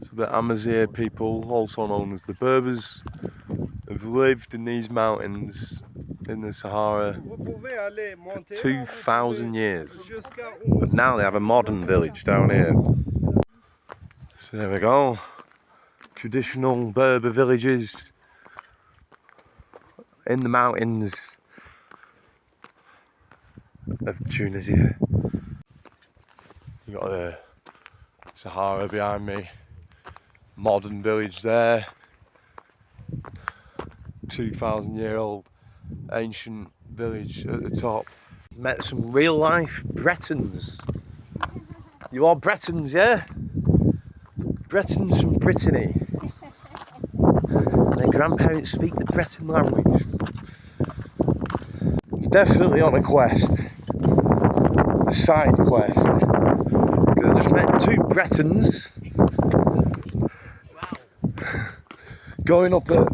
So the Amazigh people, also known as the Berbers, have lived in these mountains in the Sahara for 2,000 years. But now they have a modern village down here. So there we go. Traditional Berber villages in the mountains of Tunisia. You've got the Sahara behind me. Modern village there. 2,000-year-old ancient village at the top. Met some real life Bretons. You are Bretons, yeah? Bretons from Brittany. Their grandparents speak the Breton language. Definitely on a quest. A side quest. I just met two Bretons going up a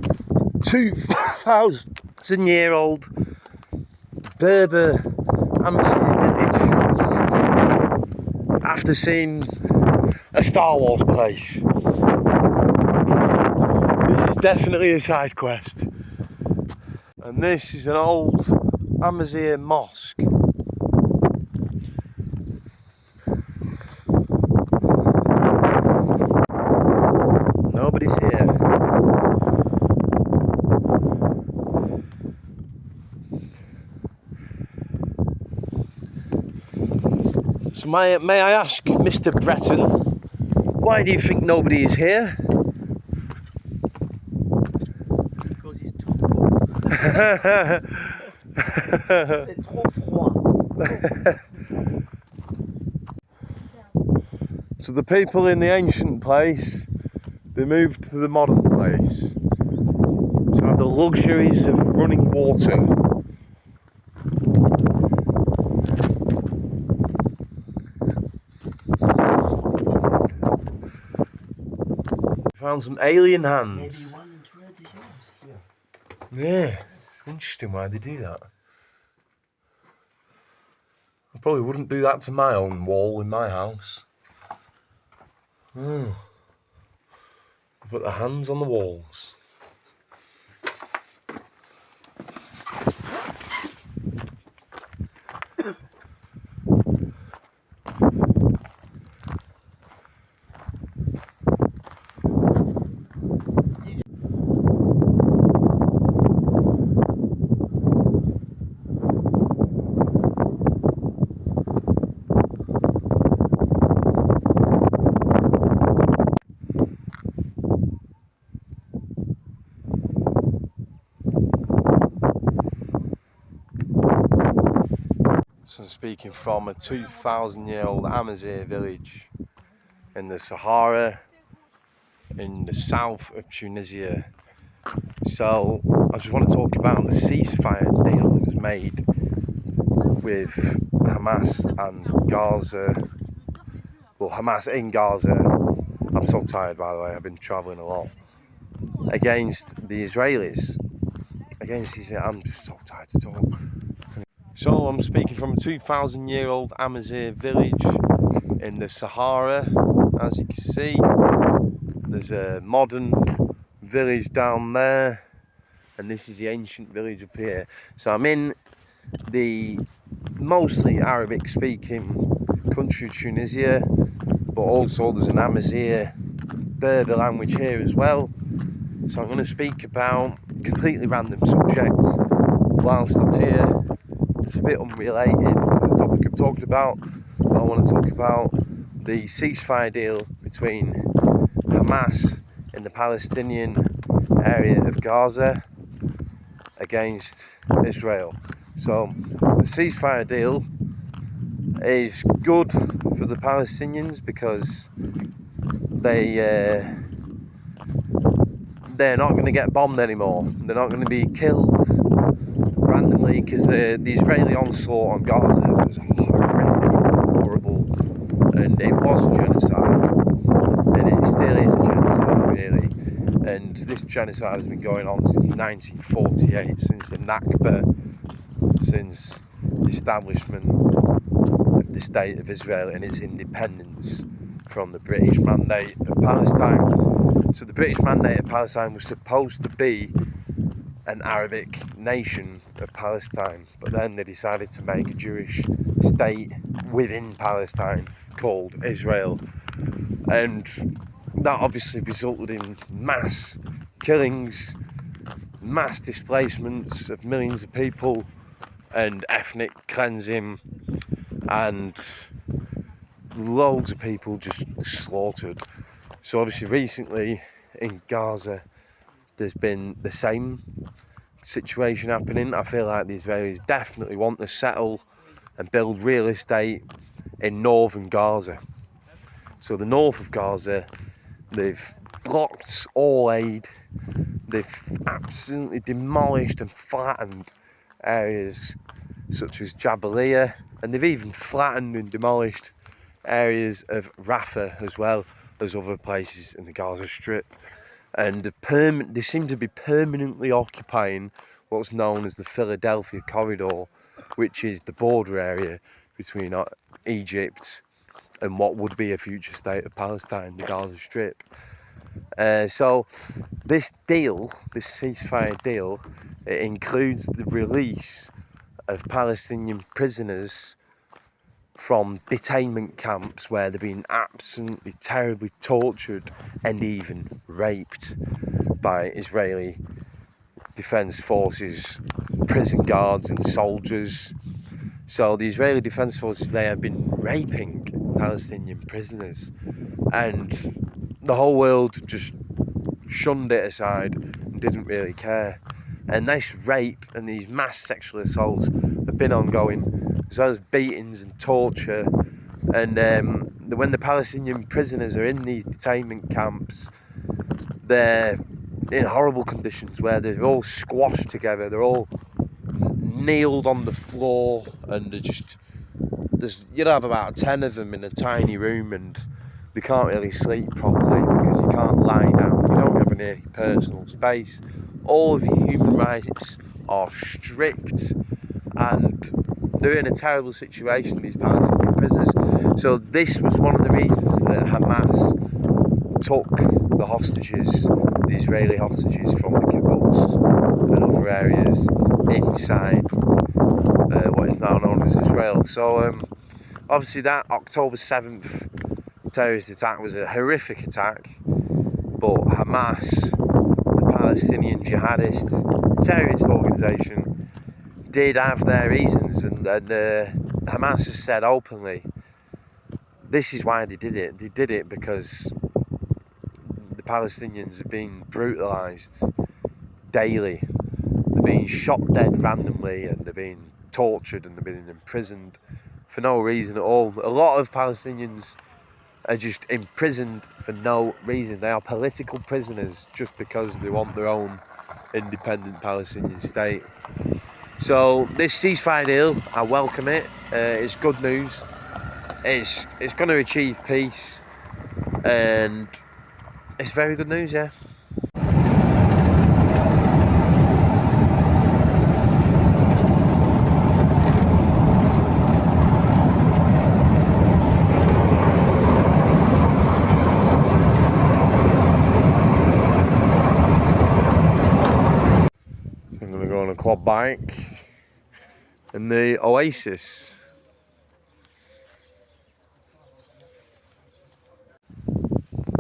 2,000-year-old Berber Amazigh village after seeing a Star Wars place. This is definitely a side quest. And this is an old Amazigh mosque. Nobody's here. So may I ask, Mr. Breton, why do you think nobody is here? Because it's too cold. C'est trop froid. So the people in the ancient place, they moved to the modern place to have the luxuries of running water. Found some alien hands. Maybe 130 years. Yeah, interesting why they do that. I probably wouldn't do that to my own wall in my house. Oh. Put the hands on the walls. So I'm speaking from a 2,000-year-old Amazigh village in the Sahara in the south of Tunisia. So I just want to talk about the ceasefire deal that was made with Hamas and Gaza. Well, Hamas in Gaza. I'm so tired, by the way, I've been travelling a lot. Against the Israelis. I'm just so tired to talk. So I'm speaking from a 2,000-year-old Amazigh village in the Sahara. As you can see, there's a modern village down there, and this is the ancient village up here. So I'm in the mostly Arabic-speaking country of Tunisia, but also there's an Amazigh Berber language here as well. So I'm going to speak about completely random subjects whilst I'm here. It's a bit unrelated to the topic I'm talking about, but I want to talk about the ceasefire deal between Hamas in the Palestinian area of Gaza against Israel. So the ceasefire deal is good for the Palestinians because they're not going to get bombed anymore. They're not going to be killed randomly, because the Israeli onslaught on Gaza was horrific, horrible, and it was a genocide, and it still is a genocide, really. And this genocide has been going on since 1948, since the Nakba, since the establishment the state of Israel and its independence from the British Mandate of Palestine. So the British Mandate of Palestine was supposed to be an Arabic nation of Palestine, but then they decided to make a Jewish state within Palestine called Israel, and that obviously resulted in mass killings, mass displacements of millions of people, and ethnic cleansing, and loads of people just slaughtered. So obviously recently in Gaza there's been the same situation happening. I feel like the Israelis definitely want to settle and build real estate in northern Gaza. So the north of Gaza, they've blocked all aid, they've absolutely demolished and flattened areas such as Jabalia, and they've even flattened and demolished areas of Rafah as well as other places in the Gaza Strip. And they seem to be permanently occupying what's known as the Philadelphia Corridor, which is the border area between Egypt and what would be a future state of Palestine, the Gaza Strip. So this ceasefire deal, it includes the release of Palestinian prisoners from detainment camps where they're being absolutely terribly tortured and even raped by Israeli Defense Forces, prison guards and soldiers. So the Israeli Defense Forces, they have been raping Palestinian prisoners, and the whole world just shunned it aside and didn't really care. And this rape and these mass sexual assaults have been ongoing, as well as beatings and torture. And when the Palestinian prisoners are in these detainment camps, they're in horrible conditions where they're all squashed together, they're all kneeled on the floor, and you'd have about 10 of them in a tiny room, and they can't really sleep properly because you can't lie down, you don't have any personal space. All of your human rights are stripped, and they're in a terrible situation, these Palestinian prisoners. So this was one of the reasons that Hamas took the hostages, the Israeli hostages, from the kibbutz and other areas inside what is now known as Israel. So obviously that October 7th terrorist attack was a horrific attack, but Hamas, the Palestinian jihadist terrorist organisation, did have their reasons, and Hamas has said openly this is why they did it. They did it because the Palestinians are being brutalised daily. They're being shot dead randomly, and they're being tortured, and they're being imprisoned for no reason at all. A lot of Palestinians are just imprisoned for no reason. They are political prisoners just because they want their own independent Palestinian state. So this ceasefire deal, I welcome it. It's good news. It's going to achieve peace, and it's very good news, yeah. So I'm going to go on a quad bike in the Oasis.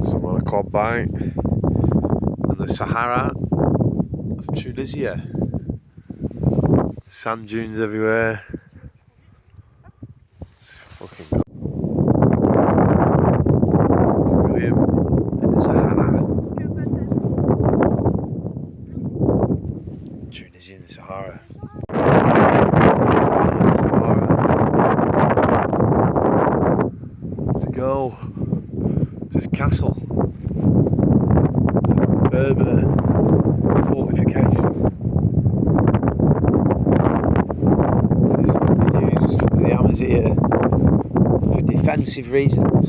So I'm on a quad bike in the Sahara of Tunisia. Sand dunes everywhere. It's fucking brilliant in the Sahara. Tunisian Sahara. To go to this castle, Berber fortification. This will be used for the Amazigh for defensive reasons.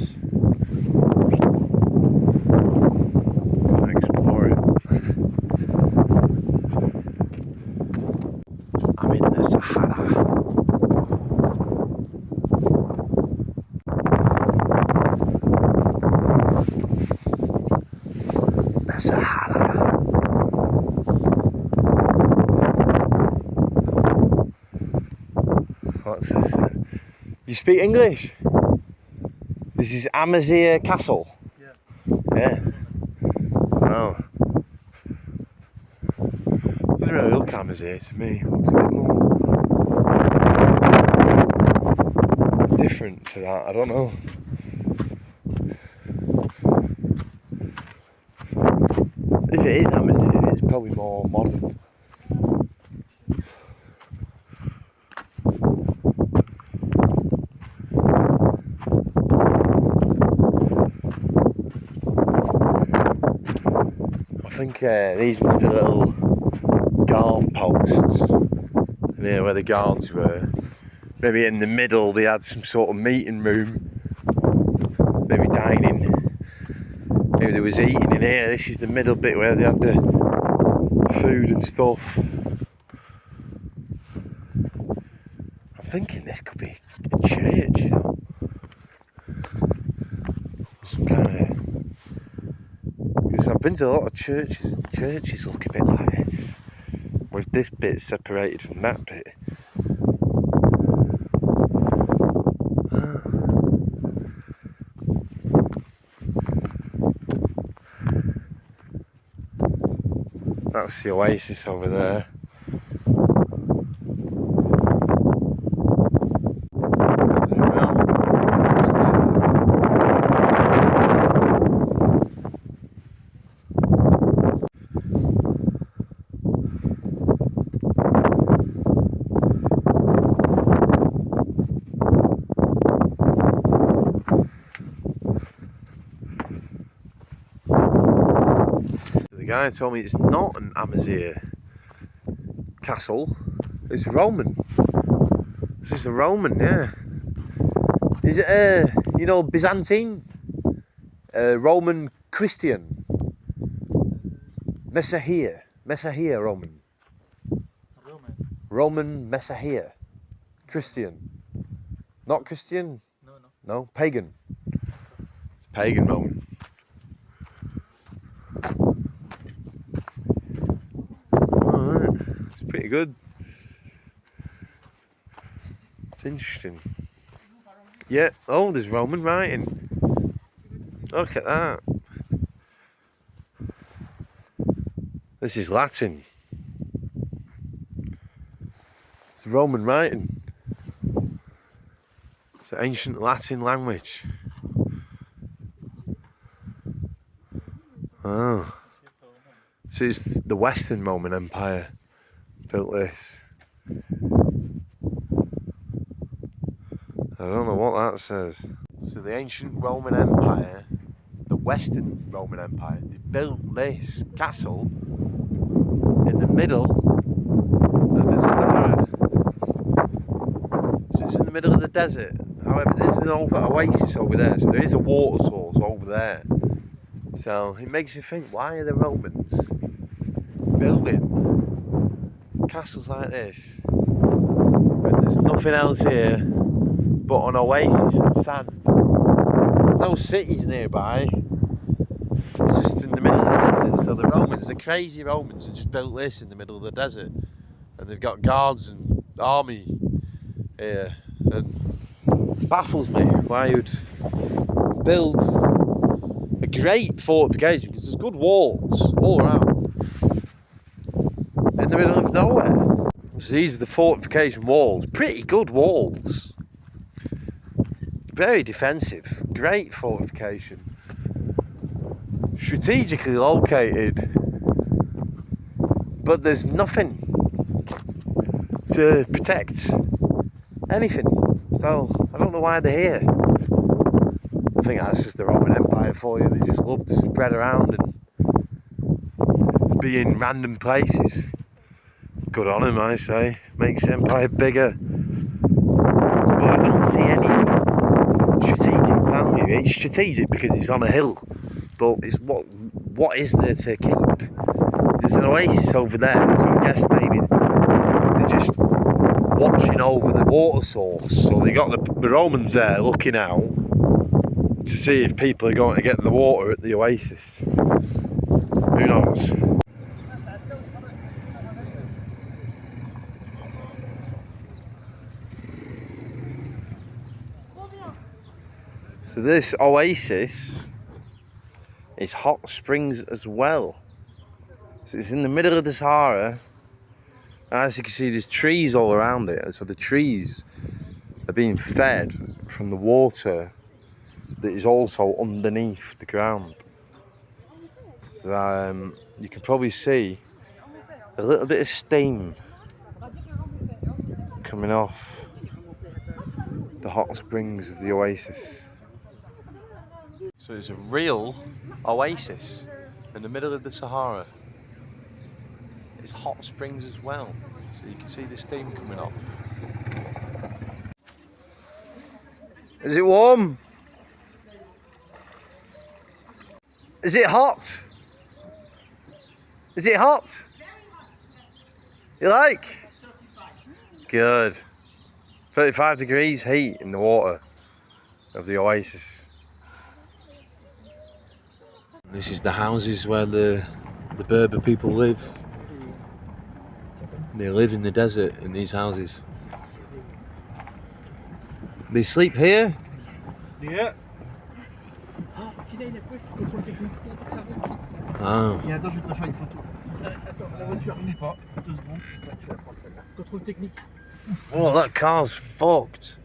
Gonna explore it. I'm in the Sahara. What's this? You speak English? This is Amazir Castle? Yeah. Oh. Doesn't really look Amazir to me. It looks a bit more different to that. I don't know. If it is Amazir, it's probably more modern. I think these must be little guard posts near where the guards were. Maybe in the middle they had some sort of meeting room, maybe dining, maybe there was eating in here. This is the middle bit where they had the food and stuff. I'm thinking this could be a church, you know. Some kind of... Because I've been to a lot of churches, and churches look a bit like this, with this bit separated from that bit. That's the oasis over there. The guy told me it's not an Amazir castle, it's Roman. This is a Roman, yeah. Is it you know, Byzantine? Roman Christian? Messiah Roman. Roman Messiah. Christian. Not Christian? No, pagan. It's pagan Roman. Alright, it's pretty good. It's interesting. Yeah, oh, there's Roman writing. Look at that. This is Latin. It's Roman writing. It's an ancient Latin language. Oh. So it's the Western Roman Empire built this. I don't know what that says. So the ancient Roman Empire, the Western Roman Empire, they built this castle in the middle of the Sahara. So it's in the middle of the desert. However, there's an oasis over there, so there is a water source over there. So it makes you think, why are the Romans building castles like this when there's nothing else here but an oasis of sand? There's no cities nearby. It's just in the middle of the desert. So the Romans, the crazy Romans, have just built this in the middle of the desert, and they've got guards and army here. And it baffles me why you'd build a great fortification, because there's good walls all around in the middle of nowhere. So these are the fortification walls, pretty good walls. Very defensive, great fortification. Strategically located, but there's nothing to protect anything. So I don't know why they're here. I think that's just the Roman Empire for you. They just love to spread around and be in random places. Good on them, I say. Makes the empire bigger. But I don't see any strategic value. It's strategic because it's on a hill, but it's what is there to keep? There's an oasis over there, so I guess maybe they're just watching over the water source. So they got the Romans there looking out to see if people are going to get the water at the oasis. Who knows? So this oasis is hot springs as well. So it's in the middle of the Sahara. And as you can see, there's trees all around it. So the trees are being fed from the water that is also underneath the ground. So, you can probably see a little bit of steam coming off the hot springs of the oasis. So it's a real oasis in the middle of the Sahara. It's hot springs as well, so you can see the steam coming off. Is it warm? Is it hot? Is it hot? You like? Good. 35 degrees heat in the water of the oasis. This is the houses where the Berber people live. They live in the desert in these houses. They sleep here? Yeah. Oh. Et attends, je vais te faire une photo. Attends, la voiture bouge pas. 2 secondes. Contrôle technique. Oh, that car's fucked.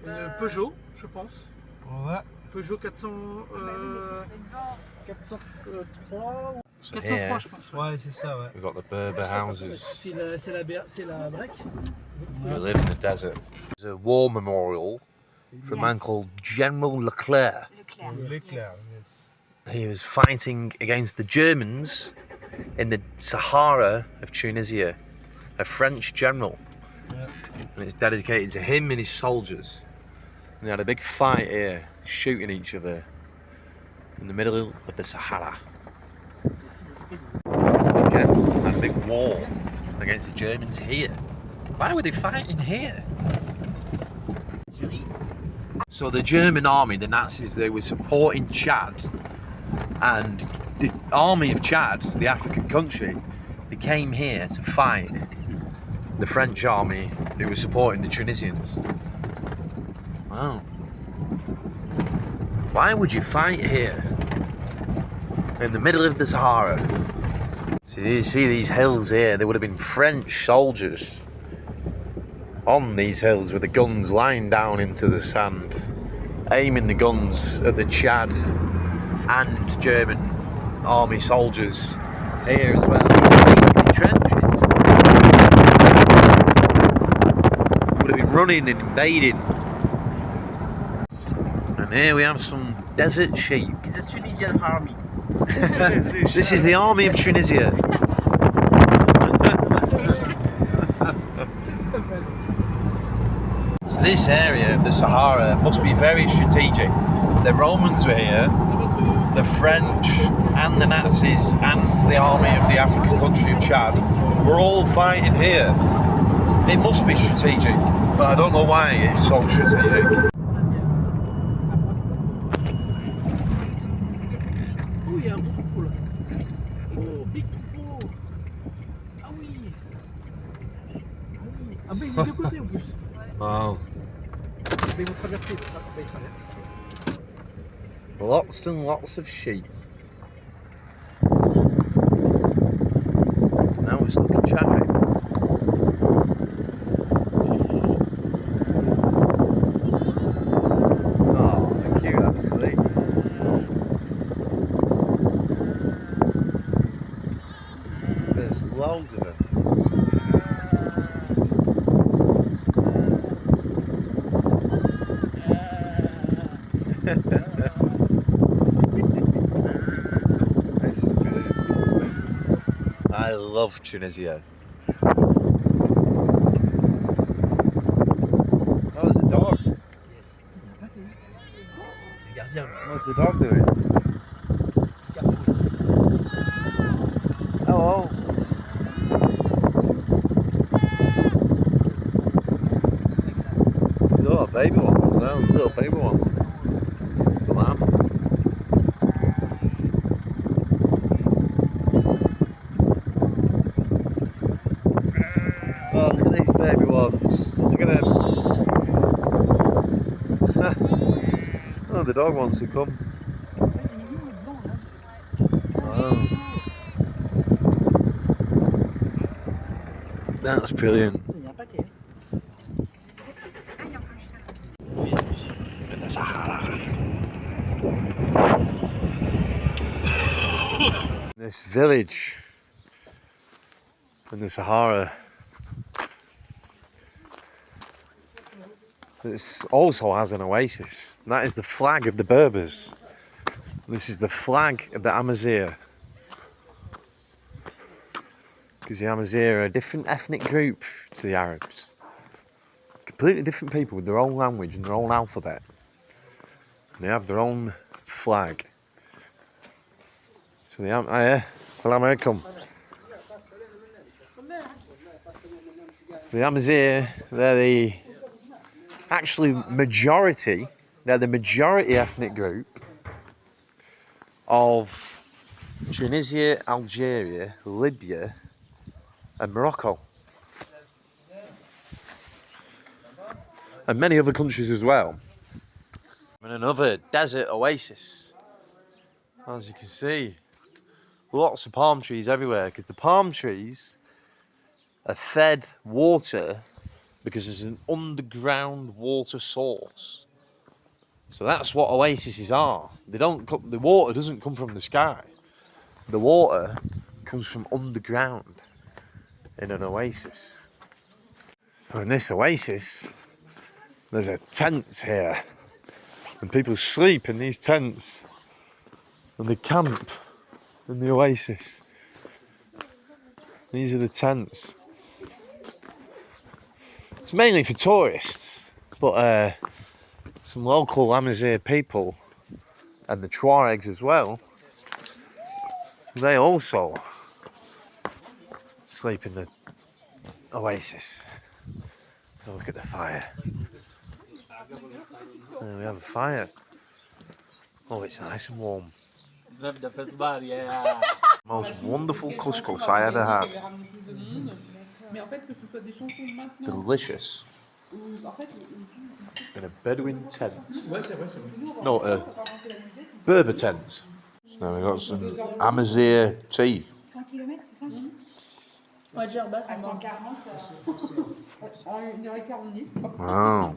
Une Peugeot, je pense. Ouais. Peugeot 400, 403 ou So 403, here, je pense. Ouais, c'est ça, ouais. we've got the Berber houses. C'est la break. They live in the desert. There's a war memorial for a man called General Leclerc. Leclerc, yes. He was fighting against the Germans in the Sahara of Tunisia. A French general. Yeah. And it's dedicated to him and his soldiers. And they had a big fight here, shooting each other in the middle of the Sahara. The general had a big war against the Germans here. Why were they fighting here? So the German army, the Nazis, they were supporting Chad, and the army of Chad, the African country, they came here to fight the French army who was supporting the Tunisians. Wow. Why would you fight here in the middle of the Sahara? So you see these hills here, there would have been French soldiers on these hills with the guns lying down into the sand, aiming the guns at the Chad and German army soldiers here as well. Trenches. Would have been running and invading. And here we have some desert sheep. It's a Tunisian army. This is the army of Tunisia. So this area of the Sahara must be very strategic. The Romans were here, the French and the Nazis and the army of the African country of Chad were all fighting here. It must be strategic, but I don't know why it's so strategic. Oh, il y a un gros troupeau là. Oh, big troupeau. Ah oui. Ah oui. Ah ben il est de côté en plus. Wow. Mais ils vont traverser. Ah, ben, ils traversent. Lots and lots of sheep. So now we're stuck in traffic. Oh, they're cute actually. There's loads of them. This is good. I love Tunisia. Oh, there's a dog. Yes. C'est le gardien. What's the dog doing? Hello. There's a lot of baby ones as well. There's a little baby one. It's a lamb. Oh, look at these baby ones. Look at them. the dog wants to come. Wow. That's brilliant. In the Sahara. This village in the Sahara. It also has an oasis. And that is the flag of the Berbers. This is the flag of the Amazigh. Because the Amazigh are a different ethnic group to the Arabs. Completely different people with their own language and their own alphabet. And they have their own flag. So the Salam alaikum. So the Amazigh, they're the majority ethnic group of Tunisia, Algeria, Libya, and Morocco. And many other countries as well. And another desert oasis. As you can see, lots of palm trees everywhere, because the palm trees are fed water because there's an underground water source. So that's what oases are. The water doesn't come from the sky. The water comes from underground in an oasis. So in this oasis, there's a tent here. And people sleep in these tents. And they camp in the oasis. These are the tents. It's mainly for tourists, but some local Amazigh people and the Tuaregs as well, they also sleep in the oasis. So look at the fire. There we have a fire. Oh, it's nice and warm. Most wonderful couscous I ever had. Delicious. In a Bedouin tent. No, a Berber tent. So now we got some Amazigh tea. Wow.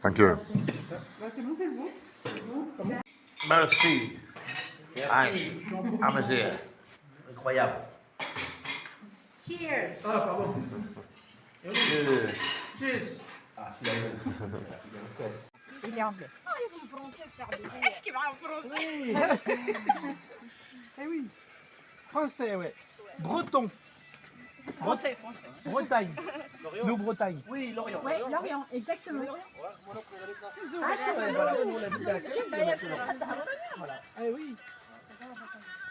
Thank you. Merci. Amazigh. Incroyable. Cheers. Ah, pardon. Cheers. Cheers. Ah, celui-là. Il est anglais. Ah, ils sont français, faire des qui va en français. Eh oui. Français, ouais. Breton. Français. Bretagne. Nous, Bretagne. Oui, Lorient. Oui, Lorient, exactement. Voilà, on l'habite à voilà. Eh oui.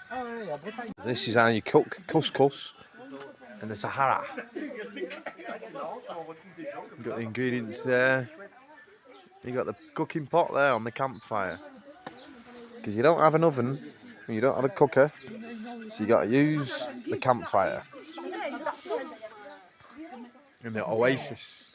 Ah ouais, à Bretagne. This is how you cook couscous in the Sahara. You've got the ingredients there. You got the cooking pot there on the campfire. Because you don't have an oven, and you don't have a cooker, so you got to use the campfire. In the oasis.